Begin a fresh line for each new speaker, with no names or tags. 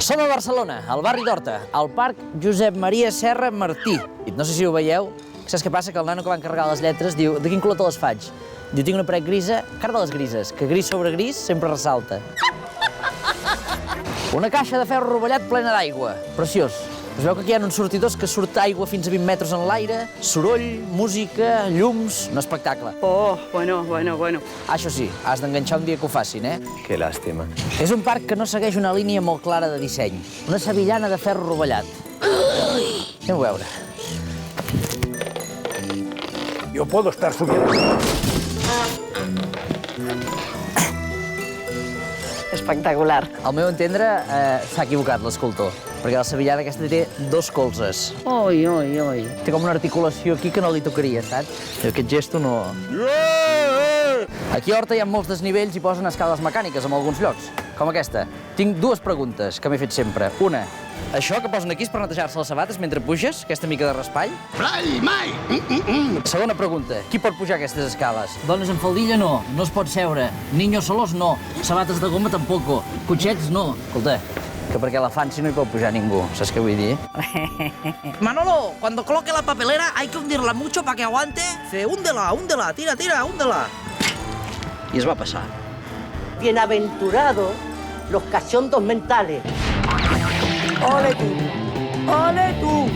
Som a Barcelona, al barri d'Horta, al parc Josep Maria Serra Martí. No sé si ho veieu, saps què passa? Que el nano que va encarregar les lletres diu de quin color te les faig? Diu, tinc una paret grisa, cara de les grises, que gris sobre gris sempre ressalta. Una caixa de ferro rovellat plena d'aigua, preciós. Es veu que aquí hi ha uns sortidors que surt aigua fins a 20 metres en l'aire, soroll, música, llums, un espectacle.
Oh, bueno.
Això sí, has d'enganxar un dia que ho facin, eh?
Que làstima.
És un parc que no segueix una línia molt clara de disseny. Una sevillana de ferro rovellat. Anem a veure.
Yo puedo estar subiendo.
Espectacular.
Al meu entendre, s'ha equivocat l'escultor, perquè la sevillana aquesta té dos colzes.
Oi.
Té com una articulació aquí que no li tocaria, saps? I aquest gesto no... Aquí a Horta hi ha molts desnivells i posen escales mecàniques en alguns llocs, com aquesta. Tinc dues preguntes que m'he fet sempre. Una, això que posen aquí és per netejar-se les sabates mentre puges, aquesta mica de raspall?
Mai!
Segona pregunta, qui pot pujar aquestes escales? Dones en faldilla no, no es pot seure. Niños solos no, sabates de goma tampoco, cotxets no. Escolta, que perquè la fan si no hi pot pujar ningú, saps què vull dir?
Manolo, cuando coloque la papelera hay que hundirla mucho para que aguante. Húndela, tira, húndela.
I es va passar.
Bienaventurados los cachondos mentales. ¡Ole tú! ¡Ole tú!